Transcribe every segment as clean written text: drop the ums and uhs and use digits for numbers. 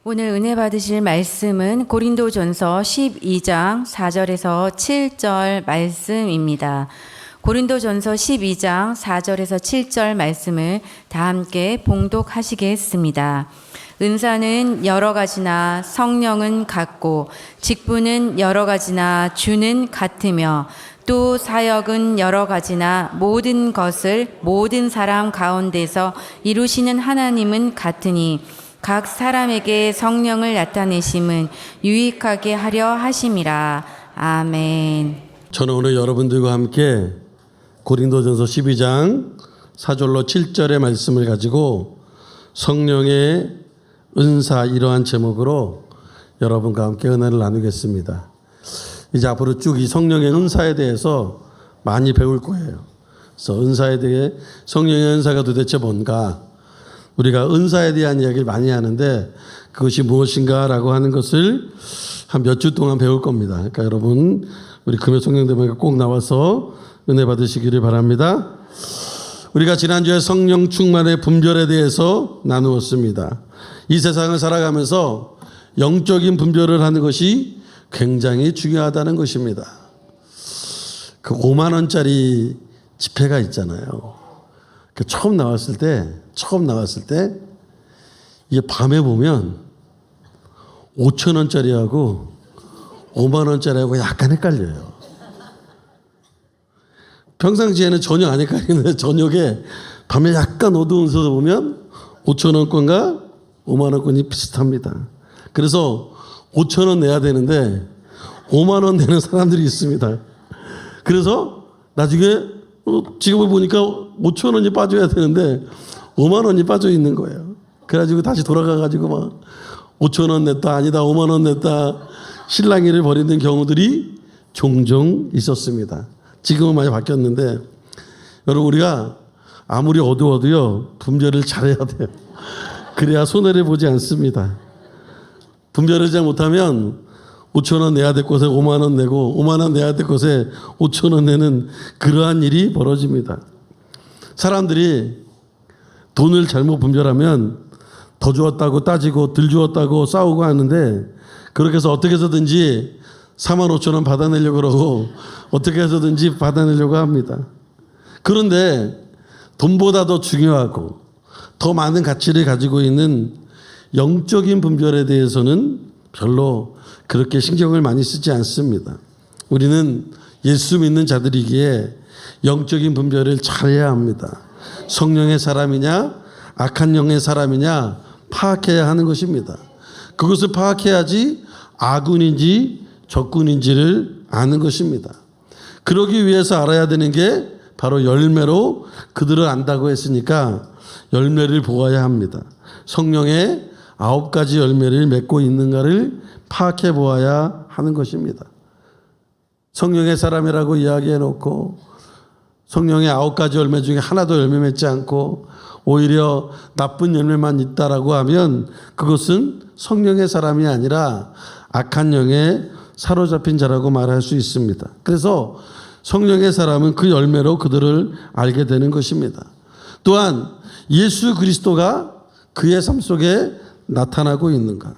오늘 은혜 받으실 말씀은 고린도전서 12장 4절에서 7절 말씀입니다. 고린도전서 12장 4절에서 7절 말씀을 다 함께 봉독하시겠습니다. 은사는 여러 가지나 성령은 같고 직분은 여러 가지나 주는 같으며 또 사역은 여러 가지나 모든 것을 모든 사람 가운데서 이루시는 하나님은 같으니 각 사람에게 성령을 나타내심은 유익하게 하려 하심이라. 아멘. 저는 오늘 여러분들과 함께 고린도전서 12장 4절로 7절의 말씀을 가지고 성령의 은사 이러한 제목으로 여러분과 함께 은혜를 나누겠습니다. 이제 앞으로 쭉 이 성령의 은사에 대해서 많이 배울 거예요. 그래서 은사에 대해 성령의 은사가 도대체 뭔가, 우리가 은사에 대한 이야기를 많이 하는데 그것이 무엇인가라고 하는 것을 한 몇 주 동안 배울 겁니다. 그러니까 여러분 우리 금요 성령대회에 꼭 나와서 은혜 받으시기를 바랍니다. 우리가 지난주에 성령 충만의 분별에 대해서 나누었습니다. 이 세상을 살아가면서 영적인 분별을 하는 것이 굉장히 중요하다는 것입니다. 그 5만 원짜리 지폐가 있잖아요. 처음 나왔을 때 이게 밤에 보면 5천 원짜리하고 5만 원짜리하고 약간 헷갈려요. 평상시에는 전혀 안 헷갈리는데 저녁에 밤에 약간 어두운 데서 보면 5천 원권과 5만 원권이 비슷합니다. 그래서 5천 원 내야 되는데 5만 원 내는 사람들이 있습니다. 그래서 나중에 지금을 보니까 5천 원이 빠져야 되는데 5만 원이 빠져 있는 거예요. 그래가지고 다시 돌아가가지고 막 5천 원 냈다, 아니다 5만 원 냈다, 실랑이를 벌이는 경우들이 종종 있었습니다. 지금은 많이 바뀌었는데 여러분, 우리가 아무리 어두워도요 분별을 잘해야 돼요. 그래야 손해를 보지 않습니다. 분별을 잘 못하면 5천 원 내야 될 곳에 5만 원 내고 5만 원 내야 될 곳에 5천 원 내는 그러한 일이 벌어집니다. 사람들이 돈을 잘못 분별하면 더 주었다고 따지고 덜 주었다고 싸우고 하는데, 그렇게 해서 어떻게 해서든지 4만 5천 원 받아내려고 그러고 어떻게 해서든지 받아내려고 합니다. 그런데 돈보다 더 중요하고 더 많은 가치를 가지고 있는 영적인 분별에 대해서는 별로 그렇게 신경을 많이 쓰지 않습니다. 우리는 예수 믿는 자들이기에 영적인 분별을 잘해야 합니다. 성령의 사람이냐 악한 영의 사람이냐 파악해야 하는 것입니다. 그것을 파악해야지 아군인지 적군인지를 아는 것입니다. 그러기 위해서 알아야 되는 게 바로 열매로 그들을 안다고 했으니까 열매를 보아야 합니다. 성령의 9가지 열매를 맺고 있는가를 파악해 보아야 하는 것입니다. 성령의 사람이라고 이야기해 놓고 성령의 9가지 열매 중에 하나도 열매 맺지 않고 오히려 나쁜 열매만 있다라고 하면 그것은 성령의 사람이 아니라 악한 영에 사로잡힌 자라고 말할 수 있습니다. 그래서 성령의 사람은 그 열매로 그들을 알게 되는 것입니다. 또한 예수 그리스도가 그의 삶 속에 나타나고 있는가.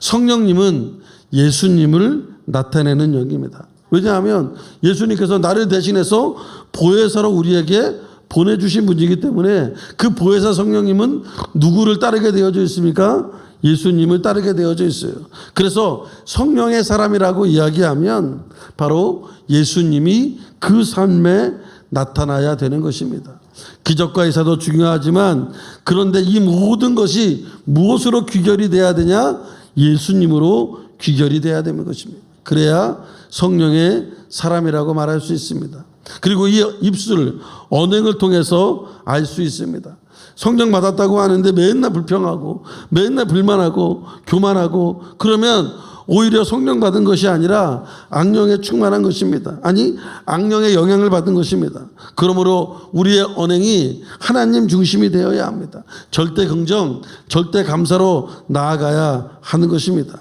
성령님은 예수님을 나타내는 영입니다. 왜냐하면 예수님께서 나를 대신해서 보혜사로 우리에게 보내주신 분이기 때문에 그 보혜사 성령님은 누구를 따르게 되어져 있습니까? 예수님을 따르게 되어져 있어요. 그래서 성령의 사람이라고 이야기하면 바로 예수님이 그 삶에 나타나야 되는 것입니다. 기적과 이사도 중요하지만 그런데 이 모든 것이 무엇으로 귀결이 돼야 되냐? 예수님으로 귀결이 돼야 되는 것입니다. 그래야 성령의 사람이라고 말할 수 있습니다. 그리고 이 입술, 언행을 통해서 알 수 있습니다. 성령 받았다고 하는데 맨날 불평하고 맨날 불만하고 교만하고 그러면 오히려 성령 받은 것이 아니라 악령에 충만한 것입니다. 아니, 악령의 영향을 받은 것입니다. 그러므로 우리의 언행이 하나님 중심이 되어야 합니다. 절대 긍정, 절대 감사로 나아가야 하는 것입니다.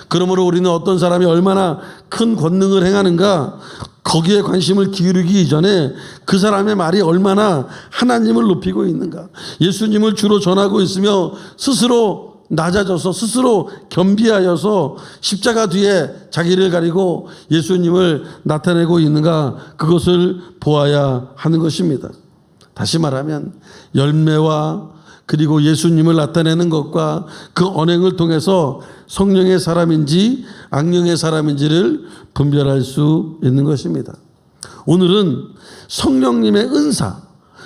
그러므로 우리는 어떤 사람이 얼마나 큰 권능을 행하는가 거기에 관심을 기울이기 이전에 그 사람의 말이 얼마나 하나님을 높이고 있는가, 예수님을 주로 전하고 있으며 스스로 낮아져서 스스로 겸비하여서 십자가 뒤에 자기를 가리고 예수님을 나타내고 있는가, 그것을 보아야 하는 것입니다. 다시 말하면 열매와 그리고 예수님을 나타내는 것과 그 언행을 통해서 성령의 사람인지 악령의 사람인지를 분별할 수 있는 것입니다. 오늘은 성령님의 은사,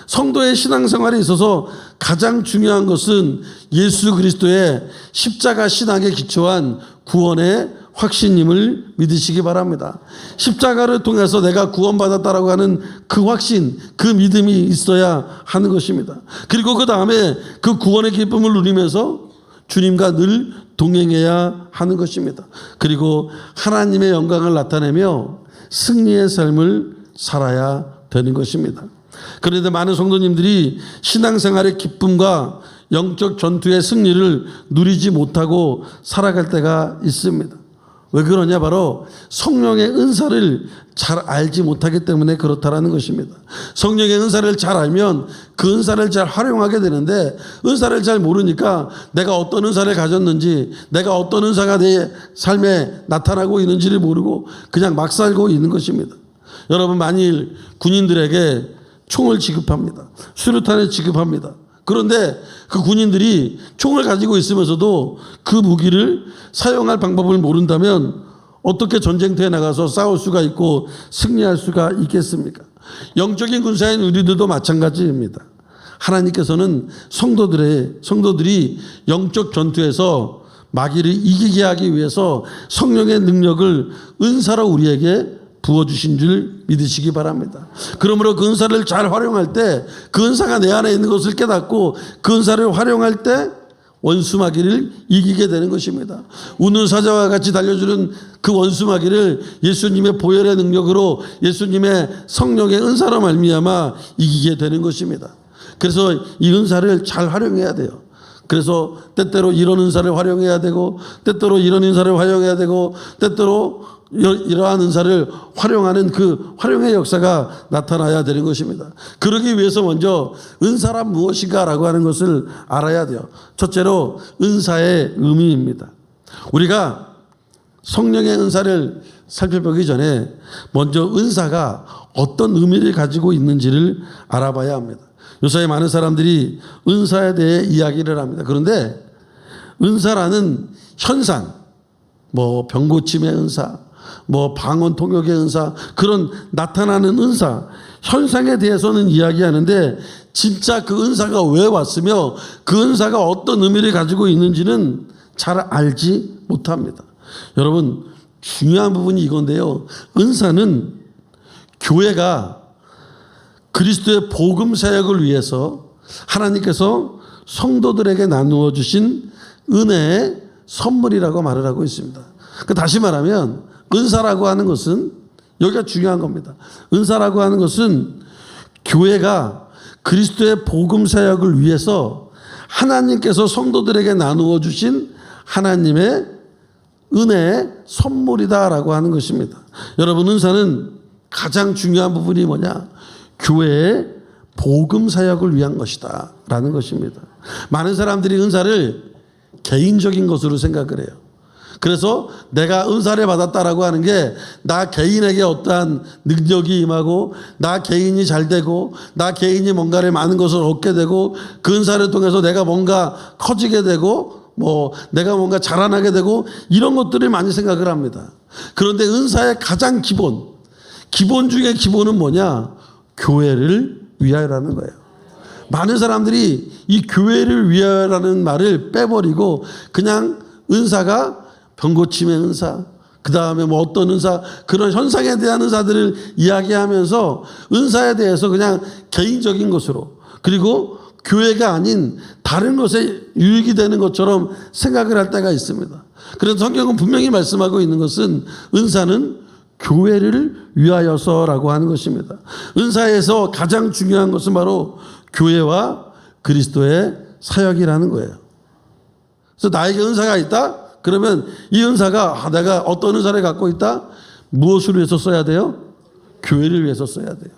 성도의 신앙생활에 있어서 가장 중요한 것은 예수 그리스도의 십자가 신앙에 기초한 구원의 확신임을 믿으시기 바랍니다. 십자가를 통해서 내가 구원받았다라고 하는 그 확신, 그 믿음이 있어야 하는 것입니다. 그리고 그 다음에 그 구원의 기쁨을 누리면서 주님과 늘 동행해야 하는 것입니다. 그리고 하나님의 영광을 나타내며 승리의 삶을 살아야 되는 것입니다. 그런데 많은 성도님들이 신앙생활의 기쁨과 영적 전투의 승리를 누리지 못하고 살아갈 때가 있습니다. 왜 그러냐? 바로 성령의 은사를 잘 알지 못하기 때문에 그렇다라는 것입니다. 성령의 은사를 잘 알면 그 은사를 잘 활용하게 되는데, 은사를 잘 모르니까 내가 어떤 은사를 가졌는지, 내가 어떤 은사가 내 삶에 나타나고 있는지를 모르고 그냥 막 살고 있는 것입니다. 여러분, 만일 군인들에게 총을 지급합니다. 수류탄을 지급합니다. 그런데 그 군인들이 총을 가지고 있으면서도 그 무기를 사용할 방법을 모른다면 어떻게 전쟁터에 나가서 싸울 수가 있고 승리할 수가 있겠습니까? 영적인 군사인 우리들도 마찬가지입니다. 하나님께서는 성도들이 영적 전투에서 마귀를 이기게 하기 위해서 성령의 능력을 은사로 우리에게 부어주신 줄 믿으시기 바랍니다. 그러므로 그 은사를 잘 활용할 때, 그 은사가 내 안에 있는 것을 깨닫고 그 은사를 활용할 때 원수 마귀를 이기게 되는 것입니다. 우는 사자와 같이 달려주는 그 원수 마귀를 예수님의 보혈의 능력으로, 예수님의 성령의 은사로 말미암아 이기게 되는 것입니다. 그래서 이 은사를 잘 활용해야 돼요. 그래서 때때로 이런 은사를 활용해야 되고, 때때로 이런 은사를 활용해야 되고, 때때로 이러한 은사를 활용하는 그 활용의 역사가 나타나야 되는 것입니다. 그러기 위해서 먼저 은사란 무엇인가라고 하는 것을 알아야 돼요. 첫째로 은사의 의미입니다. 우리가 성령의 은사를 살펴보기 전에 먼저 은사가 어떤 의미를 가지고 있는지를 알아봐야 합니다. 요새 많은 사람들이 은사에 대해 이야기를 합니다. 그런데 은사라는 현상, 병고침의 은사, 방언 통역의 은사, 그런 나타나는 은사, 현상에 대해서는 이야기하는데 진짜 그 은사가 왜 왔으며 그 은사가 어떤 의미를 가지고 있는지는 잘 알지 못합니다. 여러분, 중요한 부분이 이건데요. 은사는 교회가 그리스도의 복음 사역을 위해서 하나님께서 성도들에게 나누어 주신 은혜의 선물이라고 말을 하고 있습니다. 다시 말하면 은사라고 하는 것은, 여기가 중요한 겁니다. 은사라고 하는 것은 교회가 그리스도의 복음 사역을 위해서 하나님께서 성도들에게 나누어 주신 하나님의 은혜의 선물이다라고 하는 것입니다. 여러분, 은사는 가장 중요한 부분이 뭐냐? 교회의 복음 사역을 위한 것이다 라는 것입니다. 많은 사람들이 은사를 개인적인 것으로 생각을 해요. 그래서 내가 은사를 받았다라고 하는 게 나 개인에게 어떠한 능력이 임하고, 나 개인이 잘 되고, 나 개인이 뭔가를 많은 것을 얻게 되고, 그 은사를 통해서 내가 뭔가 커지게 되고, 내가 뭔가 자라나게 되고, 이런 것들을 많이 생각을 합니다. 그런데 은사의 가장 기본 중에 기본은 뭐냐? 교회를 위하여라는 거예요. 많은 사람들이 이 교회를 위하여라는 말을 빼버리고 그냥 은사가 병고침의 은사, 그 다음에 어떤 은사, 그런 현상에 대한 은사들을 이야기하면서 은사에 대해서 그냥 개인적인 것으로, 그리고 교회가 아닌 다른 것에 유익이 되는 것처럼 생각을 할 때가 있습니다. 그래서 성경은 분명히 말씀하고 있는 것은 은사는 교회를 위하여서라고 하는 것입니다. 은사에서 가장 중요한 것은 바로 교회와 그리스도의 사역이라는 거예요. 그래서 나에게 은사가 있다? 그러면 이 은사가 내가 어떤 은사를 갖고 있다? 무엇을 위해서 써야 돼요? 교회를 위해서 써야 돼요.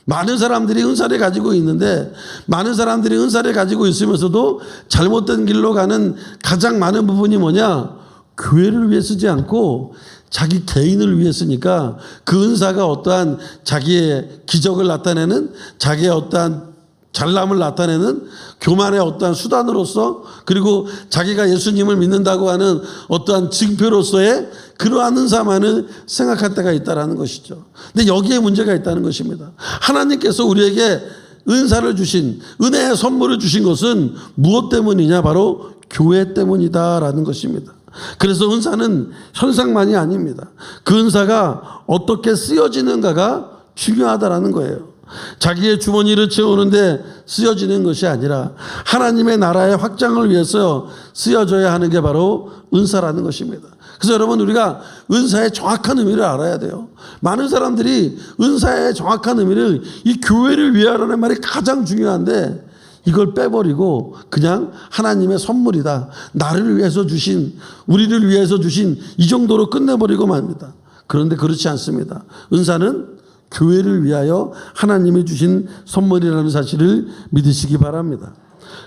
많은 사람들이 은사를 가지고 있는데 많은 사람들이 은사를 가지고 있으면서도 잘못된 길로 가는 가장 많은 부분이 뭐냐? 교회를 위해 쓰지 않고 자기 개인을 위해 쓰니까 그 은사가 어떠한 자기의 기적을 나타내는 자기의 어떠한 잘남을 나타내는 교만의 어떠한 수단으로서 그리고 자기가 예수님을 믿는다고 하는 어떠한 증표로서의 그러한 은사만을 생각할 때가 있다는 것이죠. 근데 여기에 문제가 있다는 것입니다. 하나님께서 우리에게 은사를 주신 은혜의 선물을 주신 것은 무엇 때문이냐? 바로 교회 때문이다라는 것입니다. 그래서 은사는 현상만이 아닙니다. 그 은사가 어떻게 쓰여지는가가 중요하다라는 거예요. 자기의 주머니를 채우는데 쓰여지는 것이 아니라 하나님의 나라의 확장을 위해서 쓰여져야 하는 게 바로 은사라는 것입니다. 그래서 여러분 우리가 은사의 정확한 의미를 알아야 돼요. 많은 사람들이 은사의 정확한 의미를 이 교회를 위하라는 말이 가장 중요한데 이걸 빼버리고 그냥 하나님의 선물이다. 나를 위해서 주신 우리를 위해서 주신 이 정도로 끝내버리고 맙니다. 그런데 그렇지 않습니다. 은사는 교회를 위하여 하나님이 주신 선물이라는 사실을 믿으시기 바랍니다.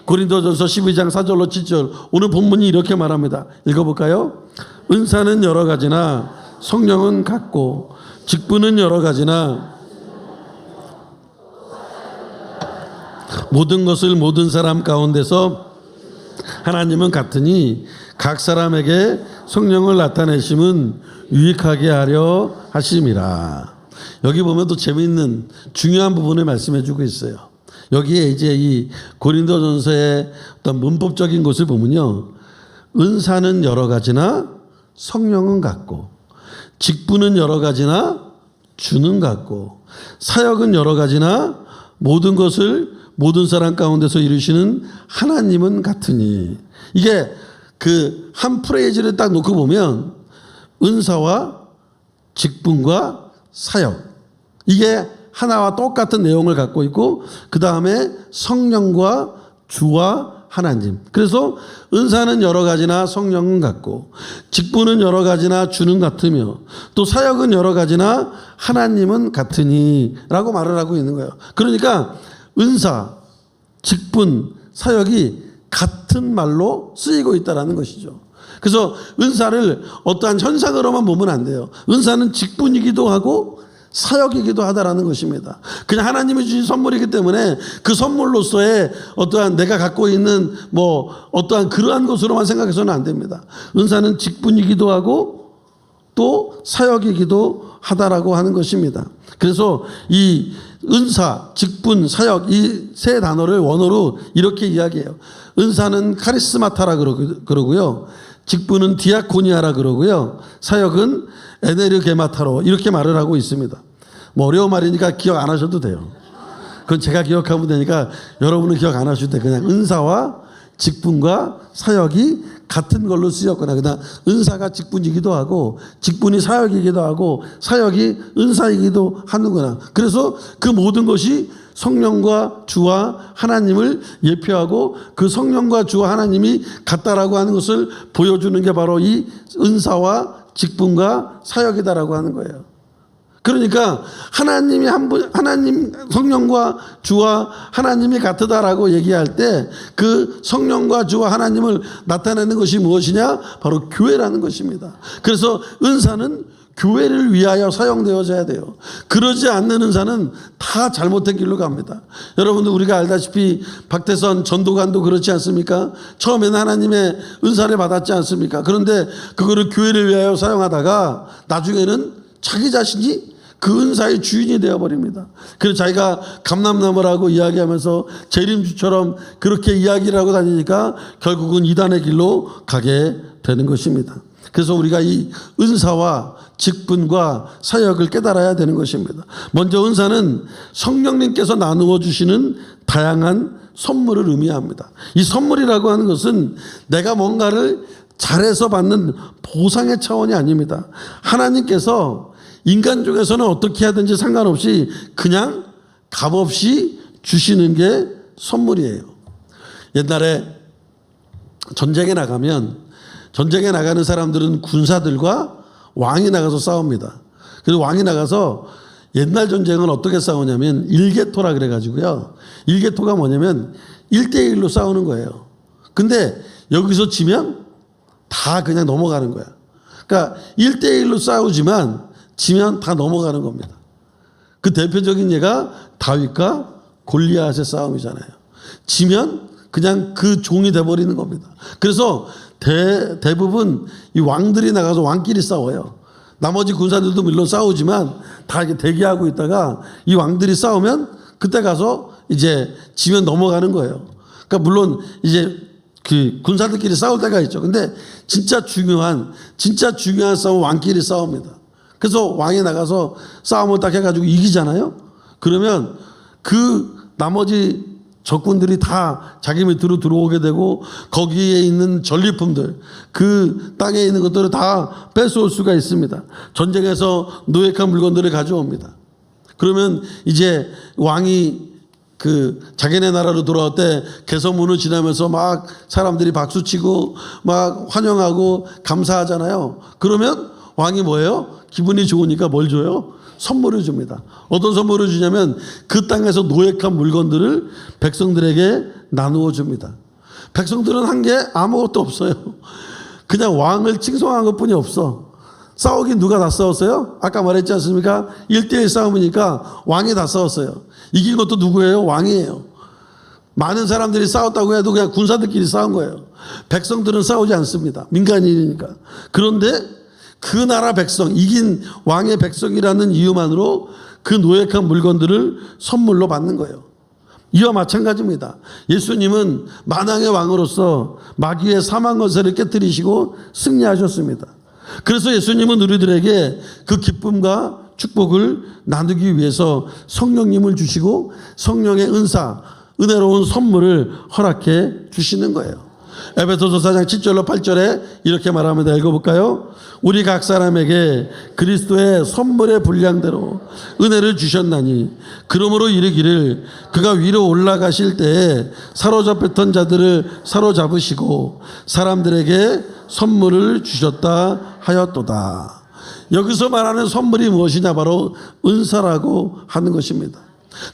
고린도전서 12장 4절로 7절 오늘 본문이 이렇게 말합니다. 읽어볼까요? 은사는 여러 가지나 성령은 같고 직분은 여러 가지나 모든 것을 모든 사람 가운데서 하나님은 같으니 각 사람에게 성령을 나타내심은 유익하게 하려 하심이라. 여기 보면 또 재미있는 중요한 부분을 말씀해 주고 있어요. 여기에 이제 이 고린도전서의 어떤 문법적인 것을 보면요. 은사는 여러 가지나 성령은 같고 직분은 여러 가지나 주는 같고 사역은 여러 가지나 모든 것을 모든 사람 가운데서 이루시는 하나님은 같으니 이게 그 한 프레이즈를 딱 놓고 보면 은사와 직분과 사역 이게 하나와 똑같은 내용을 갖고 있고 그 다음에 성령과 주와 하나님. 그래서 은사는 여러 가지나 성령은 같고 직분은 여러 가지나 주는 같으며 또 사역은 여러 가지나 하나님은 같으니 라고 말을 하고 있는 거예요. 그러니까 은사, 직분, 사역이 같은 말로 쓰이고 있다는 것이죠. 그래서 은사를 어떠한 현상으로만 보면 안 돼요. 은사는 직분이기도 하고 사역이기도 하다라는 것입니다. 그냥 하나님이 주신 선물이기 때문에 그 선물로서의 어떠한 내가 갖고 있는 뭐 어떠한 그러한 것으로만 생각해서는 안 됩니다. 은사는 직분이기도 하고 또 사역이기도 하다라고 하는 것입니다. 그래서 이 은사, 직분, 사역 이 세 단어를 원어로 이렇게 이야기해요. 은사는 카리스마타라 그러고요. 직분은 디아코니아라 그러고요. 사역은 에네르게마타로 이렇게 말을 하고 있습니다. 뭐 어려운 말이니까 기억 안 하셔도 돼요. 그건 제가 기억하면 되니까 여러분은 기억 안 하셔도 돼요. 그냥 은사와 직분과 사역이 같은 걸로 쓰였거나 그다음 은사가 직분이기도 하고 직분이 사역이기도 하고 사역이 은사이기도 하는구나. 그래서 그 모든 것이 성령과 주와 하나님을 예표하고 그 성령과 주와 하나님이 같다라고 하는 것을 보여주는 게 바로 이 은사와 직분과 사역이다라고 하는 거예요. 그러니까 하나님이 하나님 성령과 주와 하나님이 같다라고 얘기할 때 그 성령과 주와 하나님을 나타내는 것이 무엇이냐? 바로 교회라는 것입니다. 그래서 은사는 교회를 위하여 사용되어져야 돼요. 그러지 않는 은사는 다 잘못된 길로 갑니다. 여러분들 우리가 알다시피 박태선 전도관도 그렇지 않습니까? 처음에는 하나님의 은사를 받았지 않습니까? 그런데 그거를 교회를 위하여 사용하다가 나중에는 자기 자신이 그 은사의 주인이 되어버립니다. 그래서 자기가 감람나무라고 이야기하면서 재림주처럼 그렇게 이야기를 하고 다니니까 결국은 이단의 길로 가게 되는 것입니다. 그래서 우리가 이 은사와 직분과 사역을 깨달아야 되는 것입니다. 먼저 은사는 성령님께서 나누어 주시는 다양한 선물을 의미합니다. 이 선물이라고 하는 것은 내가 뭔가를 잘해서 받는 보상의 차원이 아닙니다. 하나님께서 인간 중에서는 어떻게 하든지 상관없이 그냥 값없이 주시는 게 선물이에요. 옛날에 전쟁에 나가는 사람들은 군사들과 왕이 나가서 싸웁니다. 그래서 왕이 나가서 옛날 전쟁은 어떻게 싸우냐면 일개토라 그래가지고요. 일개토가 뭐냐면 1대1로 싸우는 거예요. 근데 여기서 지면 다 그냥 넘어가는 거야. 그러니까 1대1로 싸우지만 지면 다 넘어가는 겁니다. 그 대표적인 예가 다윗과 골리앗의 싸움이잖아요. 지면 그냥 그 종이 돼버리는 겁니다. 그래서 대부분 이 왕들이 나가서 왕끼리 싸워요. 나머지 군사들도 물론 싸우지만 다 이렇게 대기하고 있다가 이 왕들이 싸우면 그때 가서 이제 지면 넘어가는 거예요. 그러니까 물론 이제 그 군사들끼리 싸울 때가 있죠. 근데 진짜 중요한 싸움은 왕끼리 싸웁니다. 그래서 왕이 나가서 싸움을 딱 해가지고 이기잖아요. 그러면 그 나머지 적군들이 다 자기 밑으로 들어오게 되고 거기에 있는 전리품들, 그 땅에 있는 것들을 다 뺏어올 수가 있습니다. 전쟁에서 노획한 물건들을 가져옵니다. 그러면 이제 왕이 그 자기네 나라로 돌아올 때 개선문을 지나면서 막 사람들이 박수치고 막 환영하고 감사하잖아요. 그러면 왕이 뭐예요? 기분이 좋으니까 뭘 줘요? 선물을 줍니다. 어떤 선물을 주냐면 그 땅에서 노획한 물건들을 백성들에게 나누어 줍니다. 백성들은 한 게 아무것도 없어요. 그냥 왕을 칭송한 것뿐이 없어. 싸우긴 누가 다 싸웠어요? 아까 말했지 않습니까? 1대1 싸움이니까 왕이 다 싸웠어요. 이긴 것도 누구예요? 왕이에요. 많은 사람들이 싸웠다고 해도 그냥 군사들끼리 싸운 거예요. 백성들은 싸우지 않습니다. 민간인이니까. 그런데 그 나라 백성, 이긴 왕의 백성이라는 이유만으로 그 노획한 물건들을 선물로 받는 거예요. 이와 마찬가지입니다. 예수님은 만왕의 왕으로서 마귀의 사망 권세를 깨뜨리시고 승리하셨습니다. 그래서 예수님은 우리들에게 그 기쁨과 축복을 나누기 위해서 성령님을 주시고 성령의 은사, 은혜로운 선물을 허락해 주시는 거예요. 에베소서 4장 7절로 8절에 이렇게 말합니다. 읽어볼까요? 우리 각 사람에게 그리스도의 선물의 분량대로 은혜를 주셨나니 그러므로 이르기를 그가 위로 올라가실 때에 사로잡혔던 자들을 사로잡으시고 사람들에게 선물을 주셨다 하였도다. 여기서 말하는 선물이 무엇이냐? 바로 은사라고 하는 것입니다.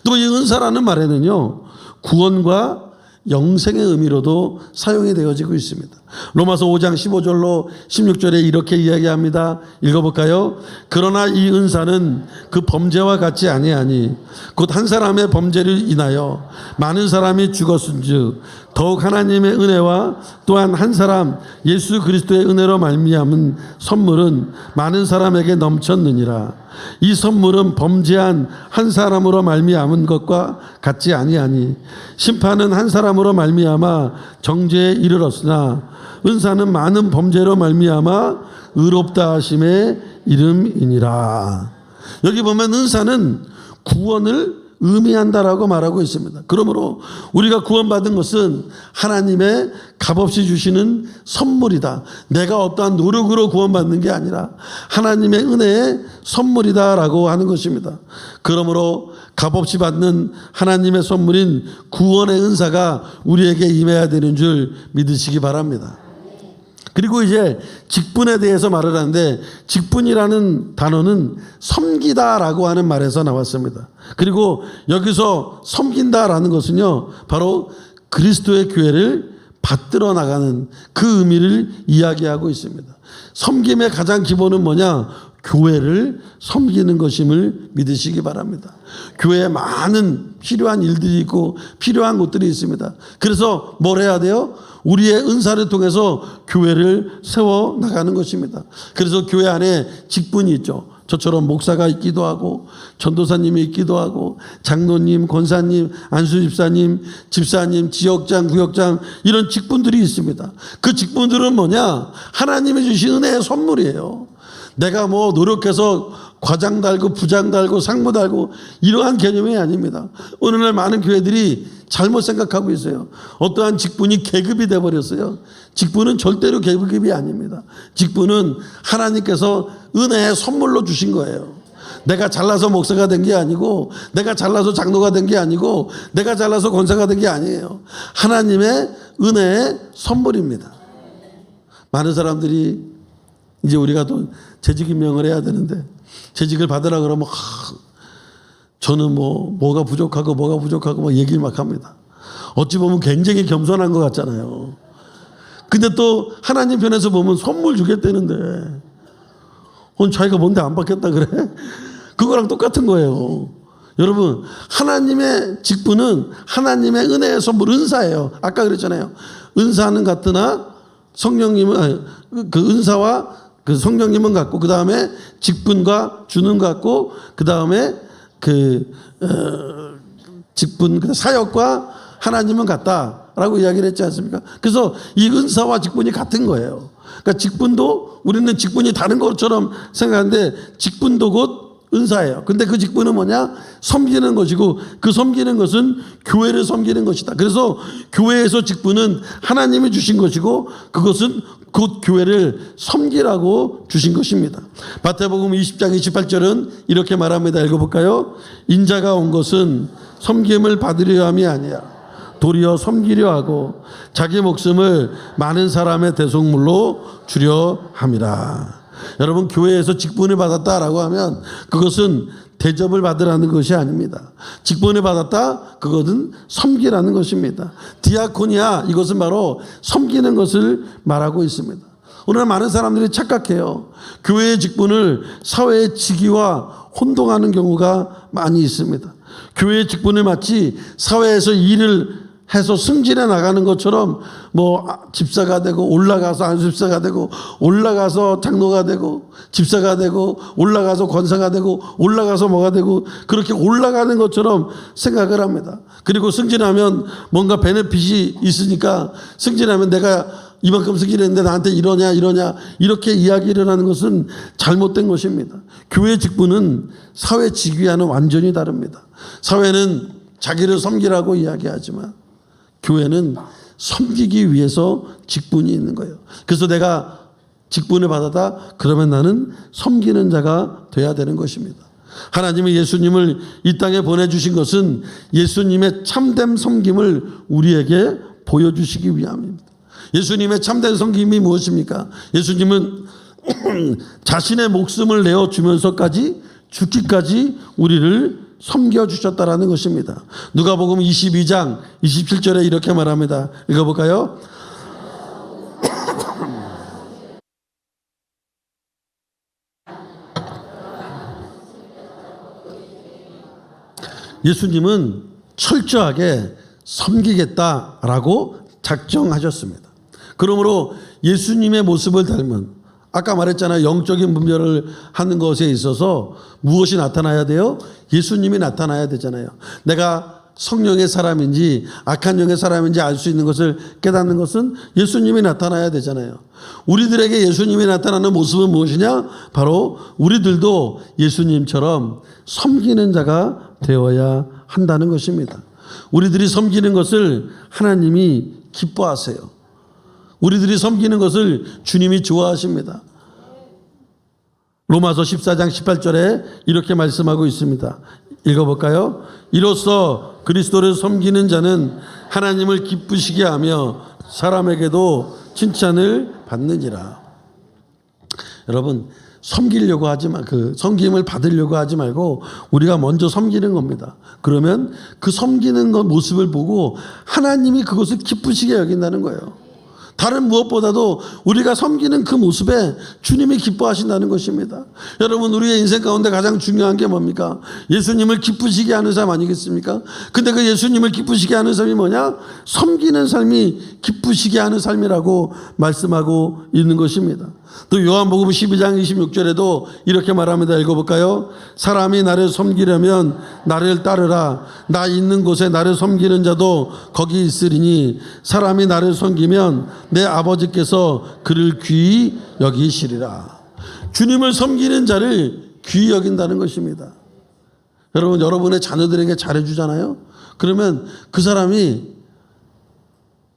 또 이 은사라는 말에는요, 구원과 영생의 의미로도 사용이 되어지고 있습니다. 로마서 5장 15절로 16절에 이렇게 이야기합니다. 읽어볼까요? 그러나 이 은사는 그 범죄와 같지 아니하니 곧 한 사람의 범죄를 인하여 많은 사람이 죽었은즉 더욱 하나님의 은혜와 또한 한 사람 예수 그리스도의 은혜로 말미암은 선물은 많은 사람에게 넘쳤느니라. 이 선물은 범죄한 한 사람으로 말미암은 것과 같지 아니하니 심판은 한 사람으로 말미암아 정죄에 이르렀으나 은사는 많은 범죄로 말미암아 의롭다 하심의 이름이니라. 여기 보면 은사는 구원을 의미한다라고 말하고 있습니다. 그러므로 우리가 구원받은 것은 하나님의 값없이 주시는 선물이다. 내가 어떠한 노력으로 구원받는 게 아니라 하나님의 은혜의 선물이다라고 하는 것입니다. 그러므로 값없이 받는 하나님의 선물인 구원의 은사가 우리에게 임해야 되는 줄 믿으시기 바랍니다. 그리고 이제 직분에 대해서 말을 하는데 직분이라는 단어는 섬기다라고 하는 말에서 나왔습니다. 그리고 여기서 섬긴다라는 것은요, 바로 그리스도의 교회를 받들어 나가는 그 의미를 이야기하고 있습니다. 섬김의 가장 기본은 뭐냐? 교회를 섬기는 것임을 믿으시기 바랍니다. 교회에 많은 필요한 일들이 있고 필요한 것들이 있습니다. 그래서 뭘 해야 돼요? 우리의 은사를 통해서 교회를 세워 나가는 것입니다. 그래서 교회 안에 직분이 있죠. 저처럼 목사가 있기도 하고 전도사님이 있기도 하고 장로님, 권사님, 안수집사님, 집사님, 지역장, 구역장 이런 직분들이 있습니다. 그 직분들은 뭐냐? 하나님이 주신 은혜의 선물이에요. 내가 뭐 노력해서 과장 달고 부장 달고 상무 달고 이러한 개념이 아닙니다. 오늘날 많은 교회들이 잘못 생각하고 있어요. 어떠한 직분이 계급이 돼버렸어요. 직분은 절대로 계급이 아닙니다. 직분은 하나님께서 은혜의 선물로 주신 거예요. 내가 잘나서 목사가 된 게 아니고 내가 잘나서 장로가 된 게 아니고 내가 잘나서 권사가 된 게 아니에요. 하나님의 은혜의 선물입니다. 많은 사람들이 이제 우리가 또 재직 임명을 해야 되는데 재직을 받으라 그러면 저는 뭐가 부족하고 막 얘기를 막 합니다. 어찌 보면 굉장히 겸손한 것 같잖아요. 근데 또 하나님 편에서 보면 선물 주겠다는데 자기가 뭔데 안 받겠다 그래? 그거랑 똑같은 거예요. 여러분, 하나님의 직분은 하나님의 은혜의 선물, 은사예요. 아까 그랬잖아요. 은사는 같으나 성령님은 그 은사와 그 성령님은 같고, 그 다음에 직분과 주는 것 같고, 그 다음에 직분, 사역과 하나님은 같다라고 이야기를 했지 않습니까? 그래서 이 은사와 직분이 같은 거예요. 그러니까 직분도 우리는 직분이 다른 것처럼 생각하는데 직분도 곧 은사예요. 근데 그 직분은 뭐냐? 섬기는 것이고, 그 섬기는 것은 교회를 섬기는 것이다. 그래서 교회에서 직분은 하나님이 주신 것이고, 그것은 곧 교회를 섬기라고 주신 것입니다. 마태복음 20장 28절은 이렇게 말합니다. 읽어볼까요? 인자가 온 것은 섬김을 받으려 함이 아니야, 도리어 섬기려 하고 자기 목숨을 많은 사람의 대속물로 주려 함이라. 여러분, 교회에서 직분을 받았다라고 하면 그것은 대접을 받으라는 것이 아닙니다. 직분을 받았다, 그것은 섬기라는 것입니다. 디아코니아, 이것은 바로 섬기는 것을 말하고 있습니다. 오늘 많은 사람들이 착각해요. 교회의 직분을 사회의 직위와 혼동하는 경우가 많이 있습니다. 교회의 직분을 마치 사회에서 일을 해서 승진해 나가는 것처럼 집사가 되고 올라가서 안수집사가 되고 올라가서 장로가 되고 집사가 되고 올라가서 권사가 되고 올라가서 뭐가 되고 그렇게 올라가는 것처럼 생각을 합니다. 그리고 승진하면 뭔가 베네핏이 있으니까 승진하면 내가 이만큼 승진했는데 나한테 이러냐 이렇게 이야기를 하는 것은 잘못된 것입니다. 교회 직분은 사회 직위와는 완전히 다릅니다. 사회는 자기를 섬기라고 이야기하지만 교회는 섬기기 위해서 직분이 있는 거예요. 그래서 내가 직분을 받았다, 그러면 나는 섬기는 자가 돼야 되는 것입니다. 하나님이 예수님을 이 땅에 보내주신 것은 예수님의 참된 섬김을 우리에게 보여주시기 위함입니다. 예수님의 참된 섬김이 무엇입니까? 예수님은 자신의 목숨을 내어주면서까지 죽기까지 우리를 섬겨주셨다라는 것입니다. 누가복음 22장 27절에 이렇게 말합니다. 읽어볼까요? 예수님은 철저하게 섬기겠다라고 작정하셨습니다. 그러므로 예수님의 모습을 닮은, 아까 말했잖아요. 영적인 분별을 하는 것에 있어서 무엇이 나타나야 돼요? 예수님이 나타나야 되잖아요. 내가 성령의 사람인지 악한 영의 사람인지 알 수 있는 것을 깨닫는 것은 예수님이 나타나야 되잖아요. 우리들에게 예수님이 나타나는 모습은 무엇이냐? 바로 우리들도 예수님처럼 섬기는 자가 되어야 한다는 것입니다. 우리들이 섬기는 것을 하나님이 기뻐하세요. 우리들이 섬기는 것을 주님이 좋아하십니다. 로마서 14장 18절에 이렇게 말씀하고 있습니다. 읽어볼까요? 이로써 그리스도를 섬기는 자는 하나님을 기쁘시게 하며 사람에게도 칭찬을 받느니라. 여러분, 섬기려고 하지 그 섬김을 받으려고 하지 말고 우리가 먼저 섬기는 겁니다. 그러면 그 섬기는 것 모습을 보고 하나님이 그것을 기쁘시게 여긴다는 거예요. 다른 무엇보다도 우리가 섬기는 그 모습에 주님이 기뻐하신다는 것입니다. 여러분, 우리의 인생 가운데 가장 중요한 게 뭡니까? 예수님을 기쁘시게 하는 삶 아니겠습니까? 근데 그 예수님을 기쁘시게 하는 삶이 뭐냐? 섬기는 삶이 기쁘시게 하는 삶이라고 말씀하고 있는 것입니다. 또 요한복음 12장 26절에도 이렇게 말합니다. 읽어볼까요? 사람이 나를 섬기려면 나를 따르라. 나 있는 곳에 나를 섬기는 자도 거기 있으리니 사람이 나를 섬기면 내 아버지께서 그를 귀히 여기시리라. 주님을 섬기는 자를 귀히 여긴다는 것입니다. 여러분, 여러분의 자녀들에게 잘해주잖아요. 그러면 그 사람이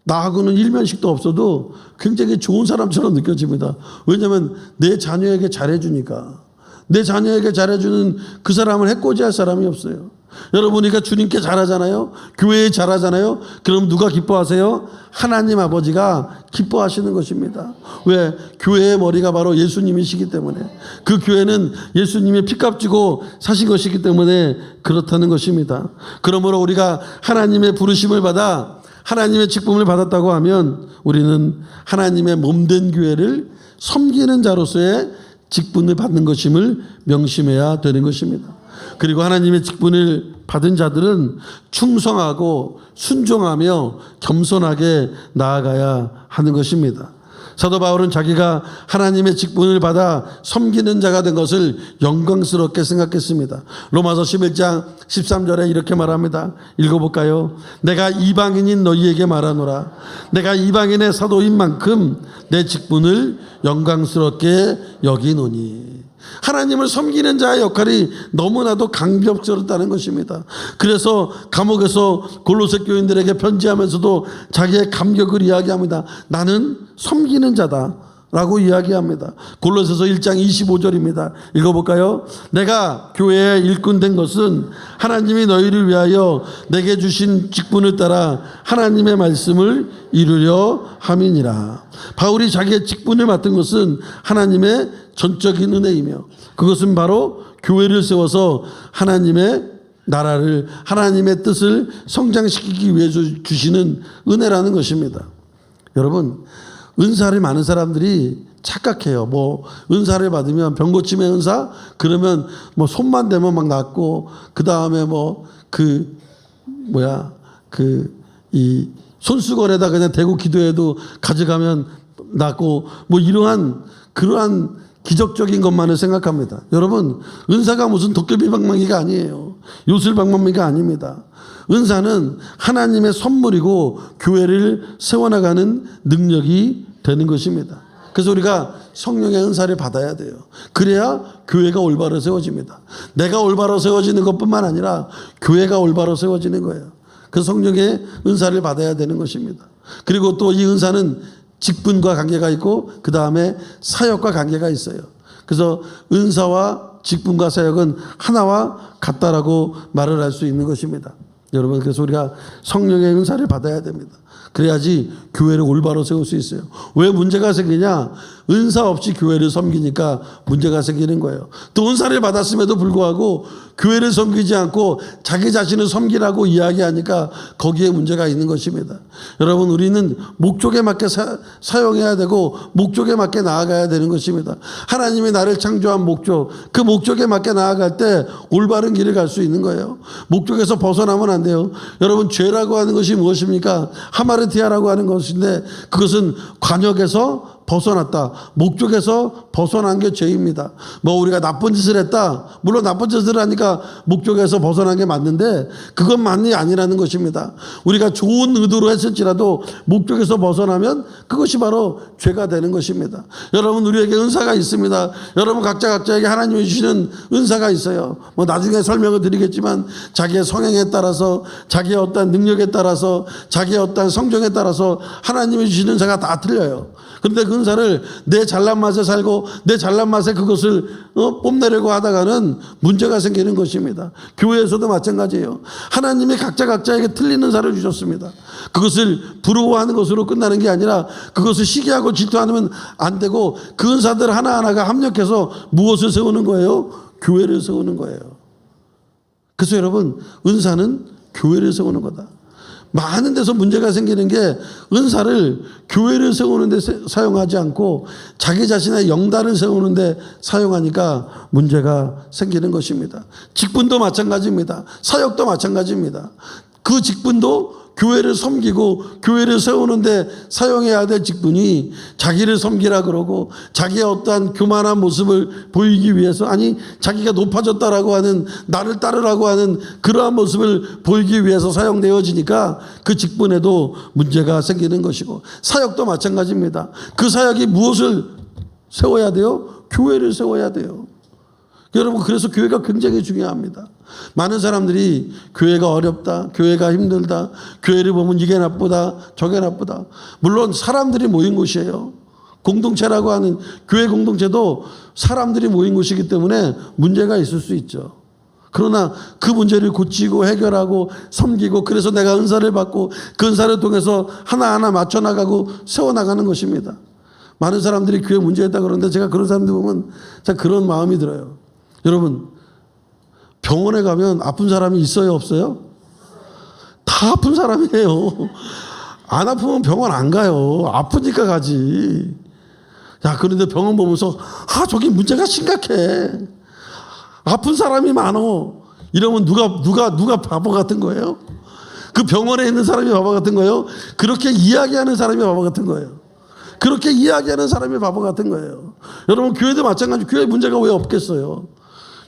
나하고는 일면식도 없어도 굉장히 좋은 사람처럼 느껴집니다. 왜냐하면 내 자녀에게 잘해주니까. 내 자녀에게 잘해주는 그 사람을 해코지할 사람이 없어요. 여러분이니까 주님께 잘하잖아요. 교회에 잘하잖아요. 그럼 누가 기뻐하세요? 하나님 아버지가 기뻐하시는 것입니다. 왜? 교회의 머리가 바로 예수님이시기 때문에, 그 교회는 예수님이 피값 주고 사신 것이기 때문에 그렇다는 것입니다. 그러므로 우리가 하나님의 부르심을 받아 하나님의 직분을 받았다고 하면 우리는 하나님의 몸된 교회를 섬기는 자로서의 직분을 받는 것임을 명심해야 되는 것입니다. 그리고 하나님의 직분을 받은 자들은 충성하고 순종하며 겸손하게 나아가야 하는 것입니다. 사도 바울은 자기가 하나님의 직분을 받아 섬기는 자가 된 것을 영광스럽게 생각했습니다. 로마서 11장 13절에 이렇게 말합니다. 읽어볼까요? 내가 이방인인 너희에게 말하노라. 내가 이방인의 사도인 만큼 내 직분을 영광스럽게 여기노니. 하나님을 섬기는 자의 역할이 너무나도 강력스럽다는 것입니다. 그래서 감옥에서 골로새 교인들에게 편지하면서도 자기의 감격을 이야기합니다. 나는 섬기는 자다 라고 이야기합니다. 골로새서 1장 25절입니다. 읽어볼까요? 내가 교회의 일꾼 된 것은 하나님이 너희를 위하여 내게 주신 직분을 따라 하나님의 말씀을 이루려 함이니라. 바울이 자기의 직분을 맡은 것은 하나님의 전적인 은혜이며, 그것은 바로 교회를 세워서 하나님의 나라를, 하나님의 뜻을 성장시키기 위해 주시는 은혜라는 것입니다. 여러분, 은사를 많은 사람들이 착각해요. 뭐 은사를 받으면 병고침의 은사 그러면 뭐 손만 대면 막 낫고, 그 다음에 이 손수건에다 그냥 대고 기도해도 가져가면 낫고, 뭐 그러한 기적적인 것만을 생각합니다. 여러분, 은사가 무슨 도깨비 방망이가 아니에요. 요술 방망이가 아닙니다. 은사는 하나님의 선물이고 교회를 세워나가는 능력이 되는 것입니다. 그래서 우리가 성령의 은사를 받아야 돼요. 그래야 교회가 올바로 세워집니다. 내가 올바로 세워지는 것뿐만 아니라 교회가 올바로 세워지는 거예요. 그 성령의 은사를 받아야 되는 것입니다. 그리고 또 이 은사는 직분과 관계가 있고 그 다음에 사역과 관계가 있어요. 그래서 은사와 직분과 사역은 하나와 같다라고 말을 할 수 있는 것입니다. 여러분, 그래서 우리가 성령의 은사를 받아야 됩니다. 그래야지 교회를 올바로 세울 수 있어요. 왜 문제가 생기냐? 은사 없이 교회를 섬기니까 문제가 생기는 거예요. 또 은사를 받았음에도 불구하고 교회를 섬기지 않고 자기 자신을 섬기라고 이야기하니까 거기에 문제가 있는 것입니다. 여러분, 우리는 목적에 맞게 사용해야 되고 목적에 맞게 나아가야 되는 것입니다. 하나님이 나를 창조한 목적, 그 목적에 맞게 나아갈 때 올바른 길을 갈 수 있는 거예요. 목적에서 벗어나면 안 돼요. 여러분, 죄라고 하는 것이 무엇입니까? 하마르티아라고 하는 것인데, 그것은 관역에서 벗어났다. 목적에서 벗어난 게 죄입니다. 뭐 우리가 나쁜 짓을 했다. 물론 나쁜 짓을 하니까 목적에서 벗어난 게 맞는데 그것만이 아니라는 것입니다. 우리가 좋은 의도로 했을지라도 목적에서 벗어나면 그것이 바로 죄가 되는 것입니다. 여러분, 우리에게 은사가 있습니다. 여러분 각자에게 하나님이 주시는 은사가 있어요. 뭐 나중에 설명을 드리겠지만 자기의 성향에 따라서, 자기의 어떤 능력에 따라서, 자기의 어떤 성정에 따라서 하나님이 주시는 은사가 다 틀려요. 그런데 그 은사를 내 잘난 맛에 살고 내 잘난 맛에 그것을 뽐내려고 하다가는 문제가 생기는 것입니다. 교회에서도 마찬가지예요. 하나님이 각자에게 틀린 은사를 주셨습니다. 그것을 부러워하는 것으로 끝나는 게 아니라 그것을 시기하고 질투하면 안 되고 그 은사들 하나하나가 합력해서 무엇을 세우는 거예요? 교회를 세우는 거예요. 그래서 여러분, 은사는 교회를 세우는 거다. 많은 데서 문제가 생기는 게 은사를 교회를 세우는 데 사용하지 않고 자기 자신의 영단을 세우는 데 사용하니까 문제가 생기는 것입니다. 직분도 마찬가지입니다. 사역도 마찬가지입니다. 그 직분도 교회를 섬기고 교회를 세우는데 사용해야 될 직분이 자기를 섬기라 그러고 자기의 어떠한 교만한 모습을 보이기 위해서, 아니 자기가 높아졌다라고 하는, 나를 따르라고 하는 그러한 모습을 보이기 위해서 사용되어지니까 그 직분에도 문제가 생기는 것이고, 사역도 마찬가지입니다. 그 사역이 무엇을 세워야 돼요? 교회를 세워야 돼요. 여러분, 그래서 교회가 굉장히 중요합니다. 많은 사람들이 교회가 어렵다, 교회가 힘들다, 교회를 보면 이게 나쁘다, 저게 나쁘다. 물론 사람들이 모인 곳이에요. 공동체라고 하는 교회 공동체도 사람들이 모인 곳이기 때문에 문제가 있을 수 있죠. 그러나 그 문제를 고치고 해결하고 섬기고 그래서 내가 은사를 받고 그 은사를 통해서 하나하나 맞춰나가고 세워나가는 것입니다. 많은 사람들이 교회 문제 있다 그러는데 제가 그런 사람들 보면 참 그런 마음이 들어요. 여러분, 병원에 가면 아픈 사람이 있어요, 없어요? 다 아픈 사람이에요. 안 아프면 병원 안 가요. 아프니까 가지. 야, 그런데 병원 보면서 저기 문제가 심각해. 아픈 사람이 많어. 이러면 누가 바보 같은 거예요? 그 병원에 있는 사람이 바보 같은 거예요? 그렇게 이야기하는 사람이 바보 같은 거예요. 그렇게 이야기하는 사람이 바보 같은 거예요. 여러분, 교회도 마찬가지. 교회 문제가 왜 없겠어요?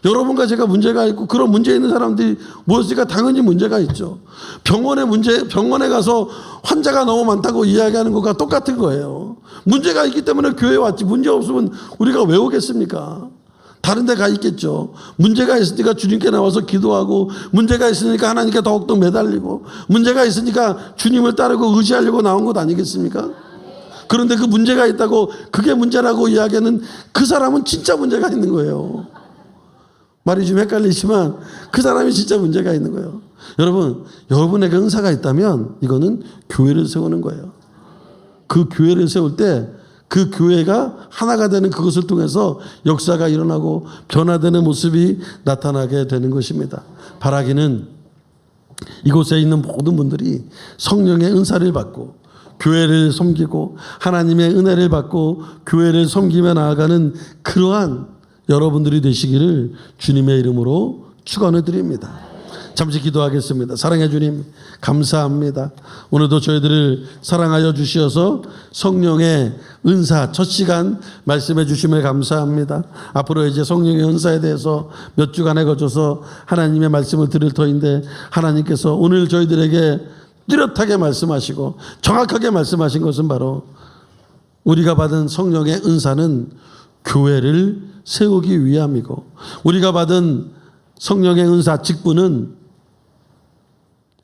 여러분과 제가 문제가 있고 그런 문제 있는 사람들이 모였으니까 당연히 문제가 있죠. 병원에 가서 환자가 너무 많다고 이야기하는 것과 똑같은 거예요. 문제가 있기 때문에 교회에 왔지. 문제 없으면 우리가 왜 오겠습니까? 다른 데 가 있겠죠. 문제가 있으니까 주님께 나와서 기도하고, 문제가 있으니까 하나님께 더욱더 매달리고, 문제가 있으니까 주님을 따르고 의지하려고 나온 것 아니겠습니까? 그런데 그 문제가 있다고 그게 문제라고 이야기하는 그 사람은 진짜 문제가 있는 거예요. 말이 좀 헷갈리지만 그 사람이 진짜 문제가 있는 거예요. 여러분에게 은사가 있다면 이거는 교회를 세우는 거예요. 그 교회를 세울 때 그 교회가 하나가 되는 그것을 통해서 역사가 일어나고 변화되는 모습이 나타나게 되는 것입니다. 바라기는 이곳에 있는 모든 분들이 성령의 은사를 받고 교회를 섬기고 하나님의 은혜를 받고 교회를 섬기며 나아가는 그러한 여러분들이 되시기를 주님의 이름으로 축원해 드립니다. 잠시 기도하겠습니다. 사랑해 주님, 감사합니다. 오늘도 저희들을 사랑하여 주시어서 성령의 은사 첫 시간 말씀해 주심을 감사합니다. 앞으로 이제 성령의 은사에 대해서 몇 주간에 거쳐서 하나님의 말씀을 들을 터인데, 하나님께서 오늘 저희들에게 뚜렷하게 말씀하시고 정확하게 말씀하신 것은 바로 우리가 받은 성령의 은사는 교회를 세우기 위함이고, 우리가 받은 성령의 은사 직분은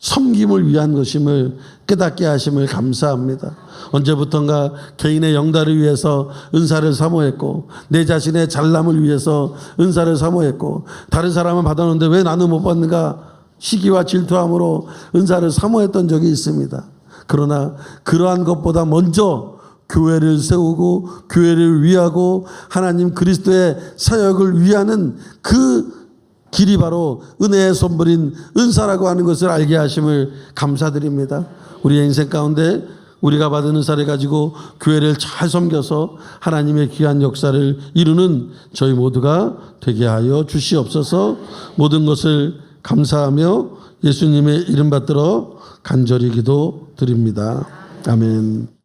섬김을 위한 것임을 깨닫게 하심을 감사합니다. 언제부턴가 개인의 영달을 위해서 은사를 사모했고, 내 자신의 잘남을 위해서 은사를 사모했고, 다른 사람은 받았는데 왜 나는 못 받는가 시기와 질투함으로 은사를 사모했던 적이 있습니다. 그러나 그러한 것보다 먼저 교회를 세우고 교회를 위하고 하나님 그리스도의 사역을 위하는 그 길이 바로 은혜의 선물인 은사라고 하는 것을 알게 하심을 감사드립니다. 우리의 인생 가운데 우리가 받은 은사를 가지고 교회를 잘 섬겨서 하나님의 귀한 역사를 이루는 저희 모두가 되게 하여 주시옵소서. 모든 것을 감사하며 예수님의 이름 받들어 간절히 기도드립니다. 아멘.